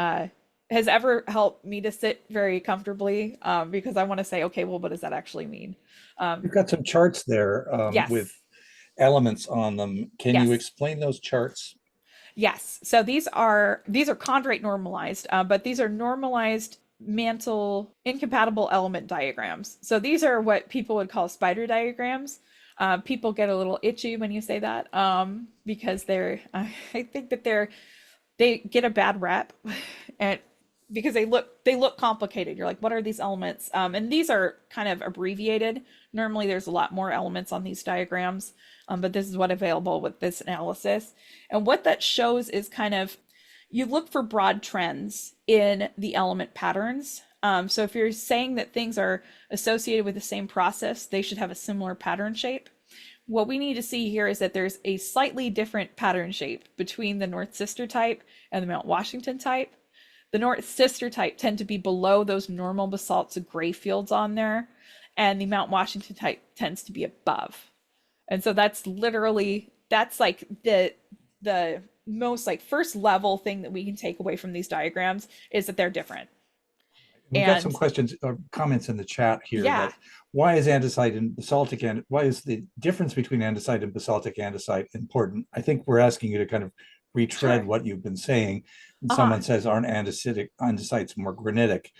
has ever helped me to sit very comfortably, because I want to say, okay, well, what does that actually mean? You've got some charts there Yes. with elements on them. Can you Yes. explain those charts? Yes. So these are chondrite normalized, but these are normalized mantle incompatible element diagrams. So these are what people would call spider diagrams. People get a little itchy when you say that, because I think that they get a bad rep, and because they look complicated. You're like, what are these elements? And these are kind of abbreviated. Normally there's a lot more elements on these diagrams, but this is what available with this analysis. And what that shows is kind of, you look for broad trends in the element patterns. So if you're saying that things are associated with the same process, they should have a similar pattern shape. What we need to see here is that there's a slightly different pattern shape between the North Sister type and the Mount Washington type. The North Sister type tend to be below those normal basalts of gray fields on there, and the Mount Washington type tends to be above. And so that's like the most like first level thing that we can take away from these diagrams is that they're different. We've got some questions or comments in the chat here. Yeah. That why is andesite and basaltic, and why is the difference between andesite and basaltic andesite important? I think we're asking you to kind of retread what you've been saying. And someone says, aren't andesites more granitic?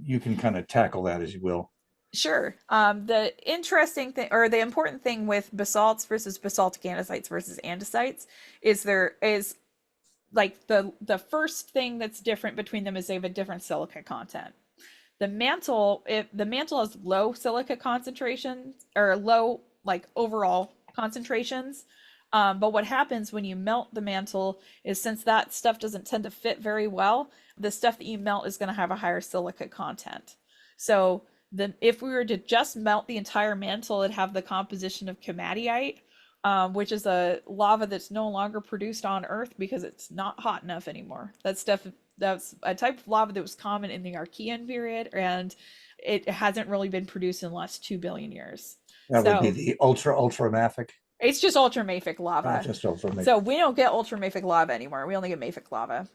You can kind of tackle that as you will. Sure. The interesting thing, or the important thing with basalts versus basaltic andesites versus andesites is there is like the first thing that's different between them is they have a different silica content. The mantle, if the mantle has low silica concentrations or low like overall concentrations, but what happens when you melt the mantle is, since that stuff doesn't tend to fit very well, the stuff that you melt is going to have a higher silica content. So if we were to just melt the entire mantle, it'd have the composition of komatiite, which is a lava that's no longer produced on Earth because it's not hot enough anymore. That's a type of lava that was common in the Archean period, and it hasn't really been produced in the last 2 billion years. That would be the ultramafic. It's just ultramafic lava. Just also make. So we don't get ultramafic lava anymore. We only get mafic lava.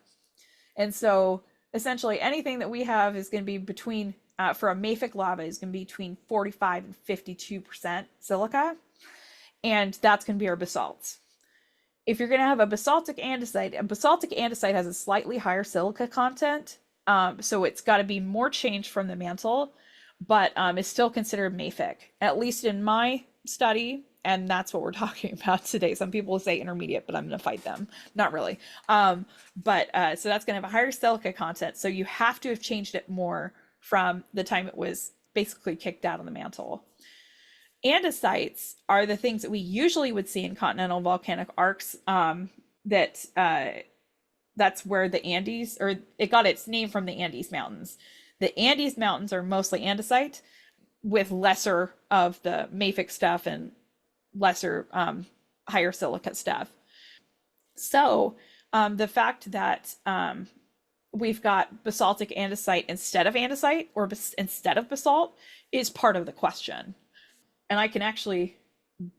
And so essentially anything that we have is going to be between, for a mafic lava is going to be between 45 and 52% silica. And that's going to be our basalts. If you're going to have a basaltic andesite has a slightly higher silica content. So it's got to be more changed from the mantle, but it's still considered mafic, at least in my study. And that's what we're talking about today. Some people will say intermediate, but I'm going to fight them. Not really. So that's going to have a higher silica content. So you have to have changed it more from the time it was basically kicked out of the mantle. Andesites are the things that we usually would see in continental volcanic arcs. That's where the Andes, or it got its name from the Andes Mountains. The Andes Mountains are mostly andesite with lesser of the mafic stuff and lesser higher silica stuff. So the fact that we've got basaltic andesite instead of andesite or instead of basalt is part of the question. And I can actually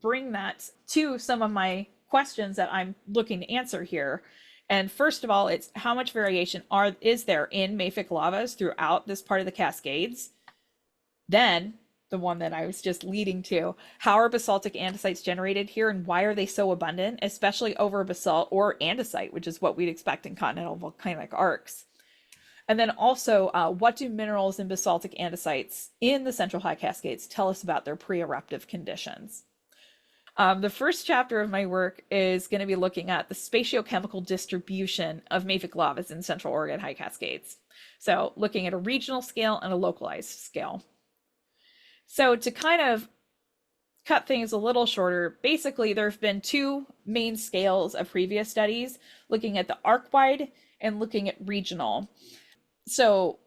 bring that to some of my questions that I'm looking to answer here. And first of all, it's how much variation is there in mafic lavas throughout this part of the Cascades? Then the one that I was just leading to, how are basaltic andesites generated here and why are they so abundant, especially over basalt or andesite, which is what we'd expect in continental volcanic arcs. And then also, what do minerals in basaltic andesites in the central high Cascades tell us about their pre-eruptive conditions? The first chapter of my work is going to be looking at the spatiochemical distribution of mafic lavas in Central Oregon high Cascades. So looking at a regional scale and a localized scale. So to kind of cut things a little shorter, basically there have been two main scales of previous studies looking at the arc-wide and looking at regional. So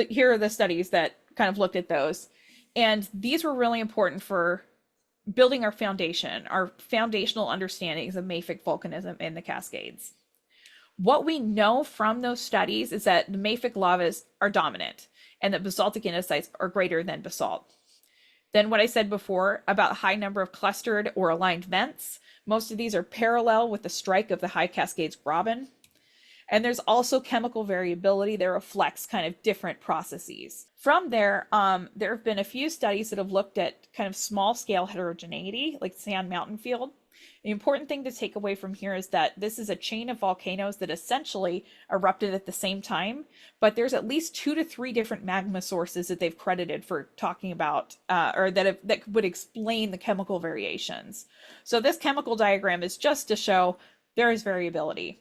here are the studies that kind of looked at those. And these were really important for building our foundational understandings of mafic volcanism in the Cascades. What we know from those studies is that the mafic lavas are dominant and that basaltic andesites are greater than basalt. Then what I said before about a high number of clustered or aligned vents, most of these are parallel with the strike of the High Cascades graben. And there's also chemical variability that reflects kind of different processes. From there, there have been a few studies that have looked at kind of small scale heterogeneity, like Sand Mountain Field. The important thing to take away from here is that this is a chain of volcanoes that essentially erupted at the same time, but there's at least 2 to 3 different magma sources that they've credited for talking about, or that would explain the chemical variations. So this chemical diagram is just to show there is variability.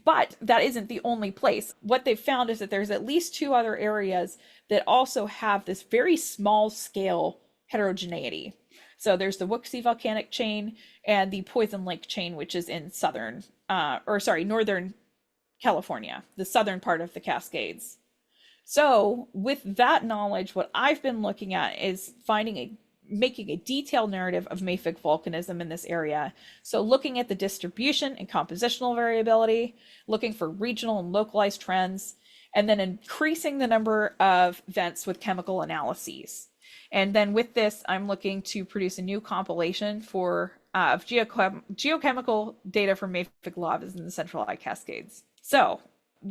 But that isn't the only place. What they've found is that there's at least 2 other areas that also have this very small scale heterogeneity. So there's the Wuxi volcanic chain and the Poison Lake chain, which is in northern California, the southern part of the Cascades. So with that knowledge, what I've been looking at is making a detailed narrative of mafic volcanism in this area. So looking at the distribution and compositional variability, looking for regional and localized trends, and then increasing the number of vents with chemical analyses. And then with this, I'm looking to produce a new compilation of geochemical data from mafic lavas in the Central High Cascades. So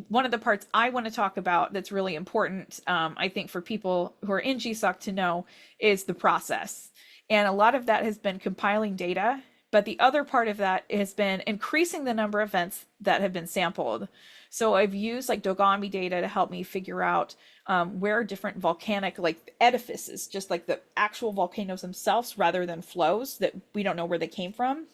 one of the parts I want to talk about that's really important, I think, for people who are in GSOC to know is the process. And a lot of that has been compiling data, but the other part of that has been increasing the number of vents that have been sampled. So I've used like Dogami data to help me figure out where different volcanic edifices, just like the actual volcanoes themselves rather than flows that we don't know where they came from,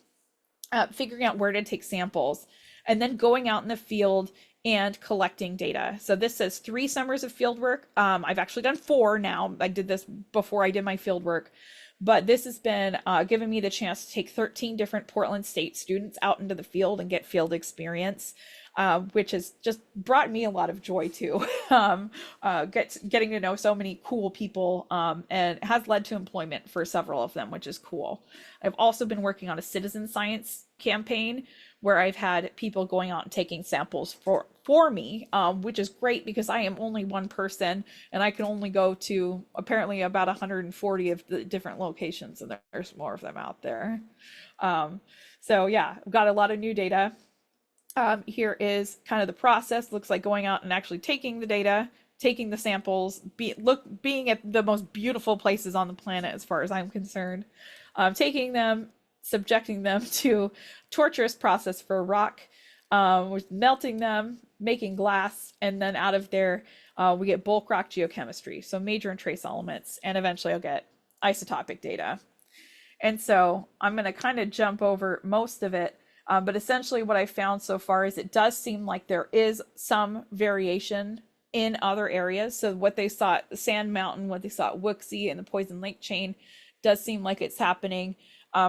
figuring out where to take samples, and then going out in the field and collecting data. So this says 3 summers of field work. I've actually done 4 now. I did this before I did my field work, but this has been giving me the chance to take 13 different Portland State students out into the field and get field experience, which has just brought me a lot of joy too. Getting to know so many cool people and has led to employment for several of them, which is cool. I've also been working on a citizen science campaign where I've had people going out and taking samples for me, which is great because I am only one person and I can only go to apparently about 140 of the different locations, and there's more of them out there. So yeah, I've got a lot of new data. Here is kind of the process. Looks like going out and actually taking the data, taking the samples, being at the most beautiful places on the planet as far as I'm concerned, taking them, subjecting them to torturous process for rock, with melting them, making glass, and then out of there we get bulk rock geochemistry, so major and trace elements, and eventually I'll get isotopic data. And so I'm going to kind of jump over most of it. But essentially what I found so far is it does seem like there is some variation in other areas. So what they saw at the Sand Mountain, what they saw at Wooksy and the Poison Lake chain does seem like it's happening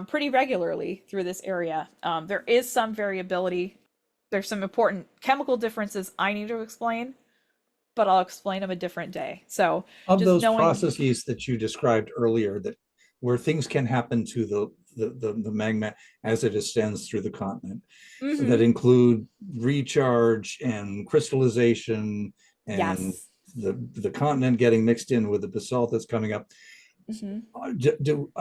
pretty regularly through this area. There is some variability. There's some important chemical differences I need to explain, but I'll explain them a different day. So Of just those knowing processes that you described earlier, that where things can happen to the magma as it ascends through the continent, that include recharge and crystallization and yes. the continent getting mixed in with the basalt that's coming up. Do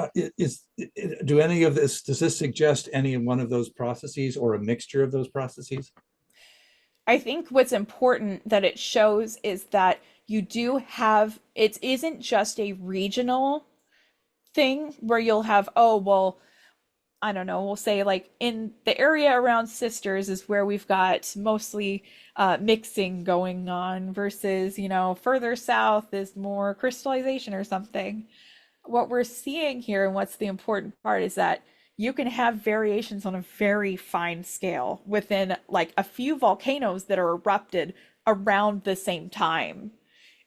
any of this, does this suggest any one of those processes or a mixture of those processes? I think what's important that it shows is that you do have, it isn't just a regional thing where you'll have, oh, well, I don't know, we'll say like in the area around Sisters is where we've got mostly mixing going on versus, you know, further south is more crystallization or something. What we're seeing here and what's the important part is that you can have variations on a very fine scale within like a few volcanoes that are erupted around the same time.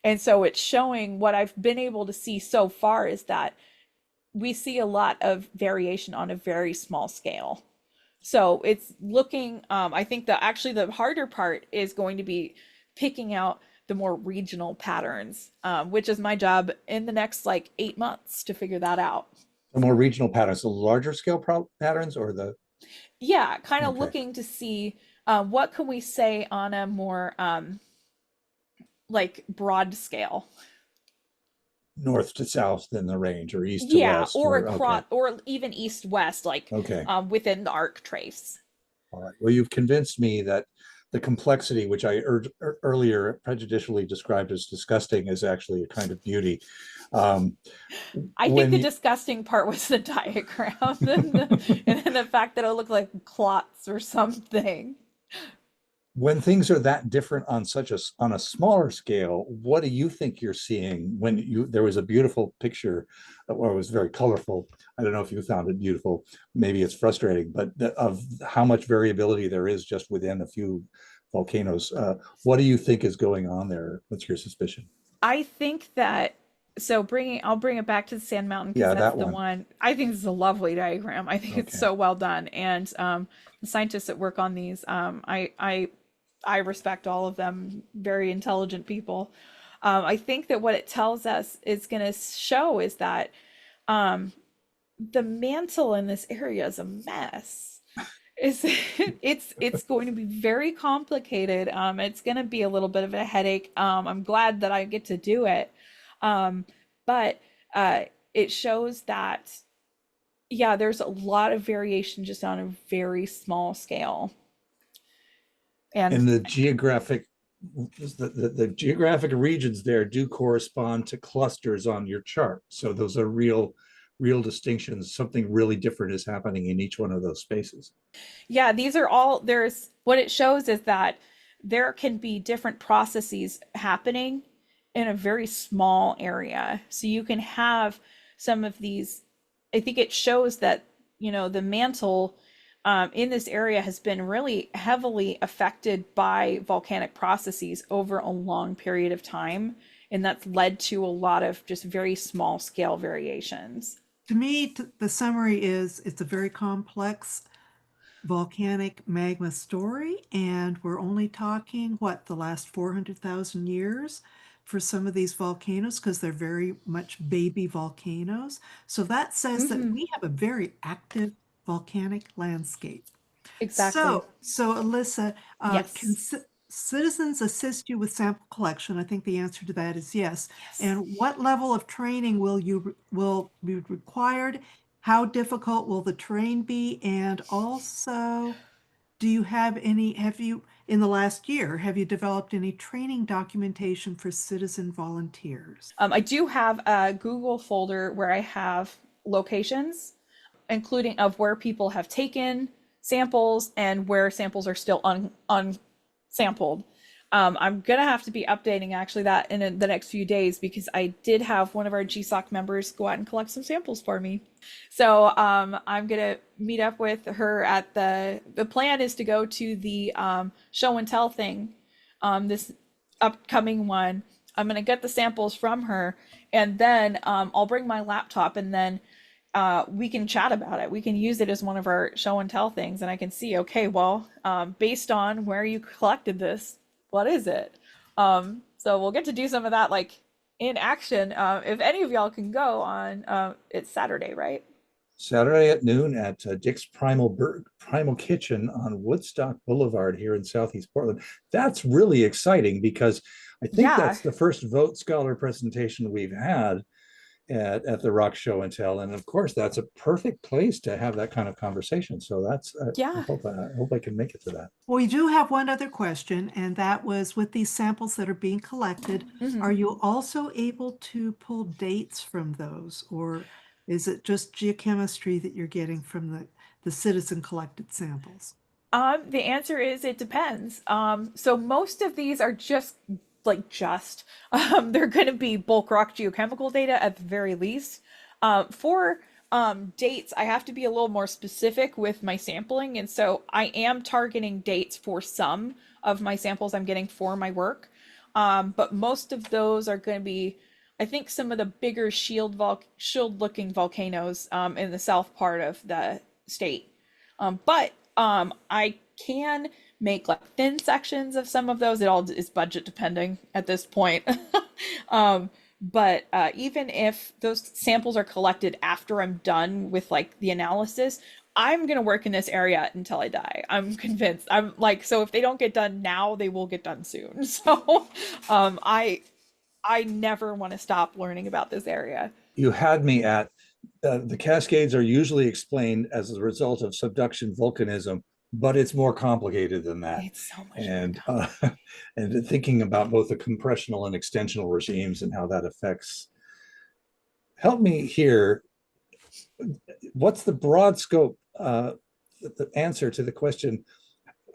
And so it's showing what I've been able to see so far is that we see a lot of variation on a very small scale. So it's looking, I think that actually the harder part is going to be picking out the more regional patterns, which is my job in the next like 8 months to figure that out. The more regional patterns, the larger scale patterns, or the Yeah, kind of okay. looking to see what can we say on a more like broad scale. North to south than the range, or east to Yeah, west, or or okay. across, or even east west, like Okay. within the arc trace. All right. Well, you've convinced me that the complexity, which I earlier prejudicially described as disgusting, is actually a kind of beauty. I think the disgusting part was the diagram and then the fact that it looked like clots or something. When things are that different on on a smaller scale, what do you think you're seeing? When there was a beautiful picture, or it was very colorful. I don't know if you found it beautiful. Maybe it's frustrating, but of how much variability there is just within a few volcanoes. What do you think is going on there? What's your suspicion? I think that I'll bring it back to the Sand Mountain because Yeah, that's that the one. one. I think this is a lovely diagram. I think it's Okay. so well done, and the scientists that work on these, I respect all of them. Very intelligent people. I think that what it tells us is going to show is that the mantle in this area is a mess. Is it's going to be very complicated. It's going to be a little bit of a headache. I'm glad that I get to do it. But it shows that yeah, there's a lot of variation just on a very small scale. And And the geographic regions there do correspond to clusters on your chart. So those are real distinctions. Something really different is happening in each one of those spaces. yeah, these are all there's what it shows is that there can be different processes happening in a very small area. So you can have some of these, I think it shows that, you know, the mantle in this area has been really heavily affected by volcanic processes over a long period of time. And that's led to a lot of just very small scale variations. To me, the summary is it's a very complex volcanic magma story, and we're only talking, what, the last 400,000 years for some of these volcanoes because they're very much baby volcanoes. So that says that we have a very active volcanic landscape. Exactly. So Alyssa, Yes. citizens assist you with sample collection? I think the answer to that is yes. Yes. And what level of training will be required? How difficult will the train be? And also, have you, in the last year, have you developed any training documentation for citizen volunteers? I do have a Google folder where I have locations, including of where people have taken samples and where samples are still unsampled. I'm gonna have to be updating actually that in the next few days because I did have one of our GSOC members go out and collect some samples for me. So I'm gonna meet up with her at the plan is to go to the show and tell thing, this upcoming one. I'm gonna get the samples from her, and then I'll bring my laptop, and then we can chat about it. We can use it as one of our show and tell things, and I can see, okay, well, based on where you collected this, what is it? So we'll get to do some of that like in action. If any of y'all can go on, it's Saturday, right? Saturday at noon at Dick's Primal Kitchen on Woodstock Boulevard here in Southeast Portland. That's really exciting because I think Yeah. that's the first Vote Scholar presentation we've had at the Rock Show and Tell, and of course that's a perfect place to have that kind of conversation. So that's Yeah. I hope I can make it to that. We do have one other question, and that was with these samples that are being collected, are you also able to pull dates from those, or is it just geochemistry that you're getting from the citizen collected samples? The answer is it depends. So most of these are they're going to be bulk rock geochemical data at the very least. For dates, I have to be a little more specific with my sampling, and so I am targeting dates for some of my samples I'm getting for my work. But most of those are going to be, I think, some of the bigger shield-looking volcanoes in the south part of the state. But I can make like thin sections of some of those. It all is budget depending at this point. But even if those samples are collected after I'm done with like the analysis, I'm gonna work in this area until I die. I'm convinced. I'm like, so if they don't get done now, they will get done soon. So I never want to stop learning about this area. You had me at the Cascades are usually explained as a result of subduction volcanism, but it's more complicated than that. It's so much And more and thinking about both the compressional and extensional regimes and how that affects. Help me here. What's the broad scope, the answer to the question,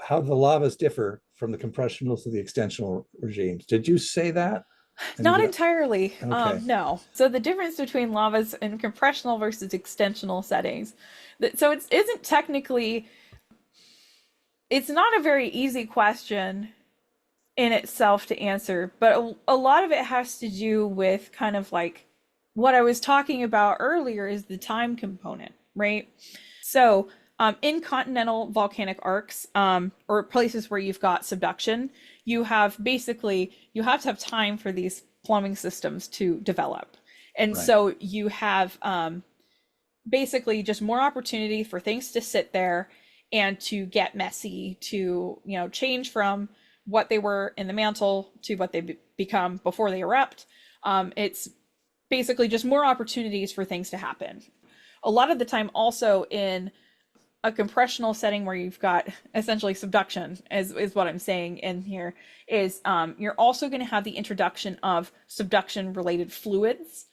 how the lavas differ from the compressional to the extensional regimes? Did you say that? Not entirely. Okay. No. So the difference between lavas in compressional versus extensional settings. So it isn't technically, it's not a very easy question in itself to answer, but a lot of it has to do with kind of like what I was talking about earlier is the time component, right? So in continental volcanic arcs, or places where you've got subduction, you have to have time for these plumbing systems to develop. And Right. so you have basically just more opportunity for things to sit there and to get messy, to, change from what they were in the mantle to what they become before they erupt. It's basically just more opportunities for things to happen. A lot of the time also in a compressional setting where you've got essentially subduction is what I'm saying in here is you're also going to have the introduction of subduction related fluids.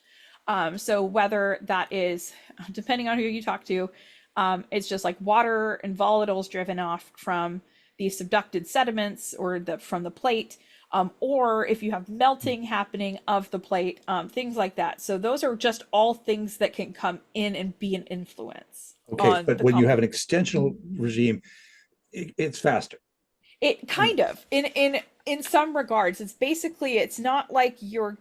So whether that is, depending on who you talk to, it's just like water and volatiles driven off from the subducted sediments or from the plate, or if you have melting happening of the plate, things like that. So those are just all things that can come in and be an influence. Okay, but when you have an extensional regime, it's faster. It kind of, in some regards, it's not like you're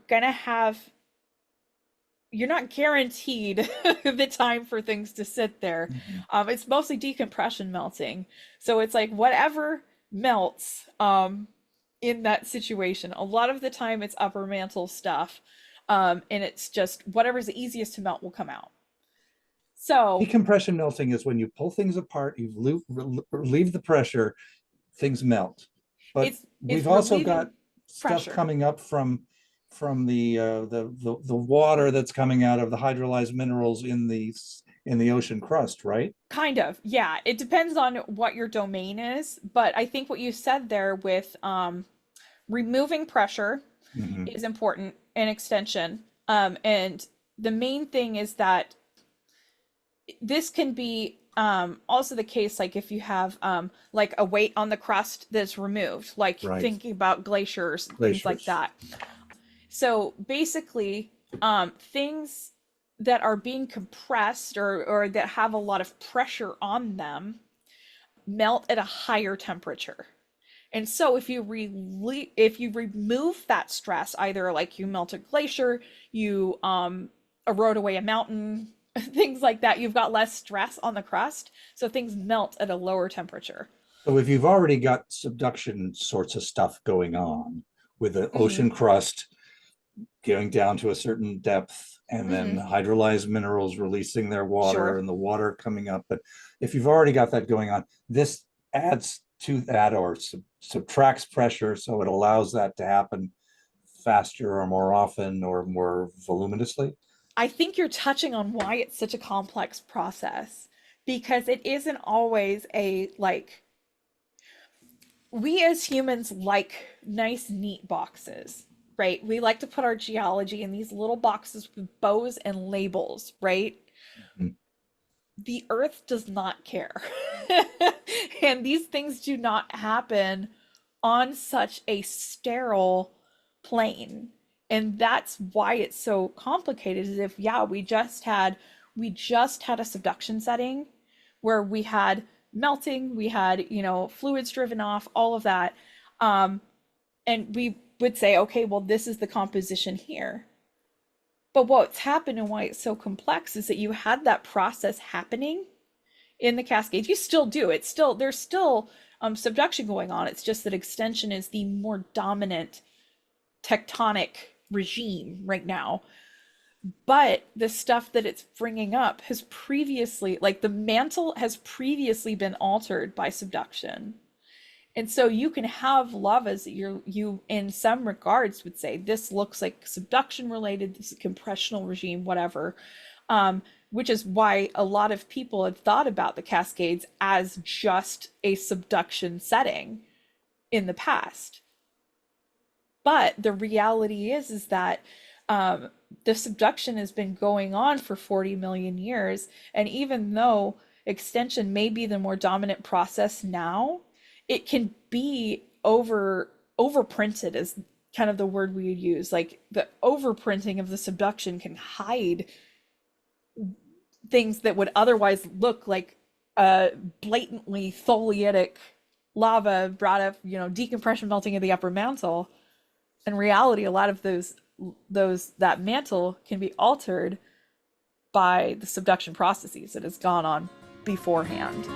not guaranteed the time for things to sit there. Mm-hmm. It's mostly decompression melting. So it's like whatever melts in that situation. A lot of the time it's upper mantle stuff. And it's just whatever's the easiest to melt will come out. So Decompression melting is when you pull things apart, you relieve the pressure, things melt. But It's we've also relieving got stuff pressure. coming up from the water that's coming out of the hydrolyzed minerals in the ocean crust, right? Kind of, yeah. It depends on what your domain is, but I think what you said there with removing pressure Mhm. is important in extension. And the main thing is that this can be also the case, like if you have like a weight on the crust that's removed, like Right. thinking about glaciers, things like Glaciers. that. So basically, things that are being compressed or that have a lot of pressure on them melt at a higher temperature. And so if you remove that stress, either like you melt a glacier, you erode away a mountain, things like that, you've got less stress on the crust, so things melt at a lower temperature. So if you've already got subduction sorts of stuff going on with the Hmm. ocean crust going down to a certain depth and then Hmm. hydrolyzed minerals releasing their water Sure. and the water coming up, but if you've already got that going on, this adds to that or subtracts pressure, so it allows that to happen faster or more often or more voluminously. I think you're touching on why it's such a complex process, because it isn't always a like, we as humans like nice, neat boxes, right? We like to put our geology in these little boxes with bows and labels, right? Mhm. The earth does not care. And these things do not happen on such a sterile plane. And that's why it's so complicated. Is if yeah, we just had a subduction setting where we had melting, we had, fluids driven off, all of that. And we would say, okay, well, this is the composition here. But what's happened and why it's so complex is that you had that process happening in the Cascades. You still do. There's still subduction going on. It's just that extension is the more dominant tectonic regime right now. But the stuff that it's bringing up has previously, like the mantle has previously been altered by subduction. And so you can have lavas that you in some regards would say this looks like subduction related, this is a compressional regime, whatever. Which is why a lot of people had thought about the Cascades as just a subduction setting in the past. But the reality is that the subduction has been going on for 40 million years, and even though extension may be the more dominant process now, it can be overprinted is kind of the word we would use. Like the overprinting of the subduction can hide things that would otherwise look like blatantly tholeiitic lava brought up, decompression melting of the upper mantle. In reality, a lot of those that mantle can be altered by the subduction processes that has gone on beforehand.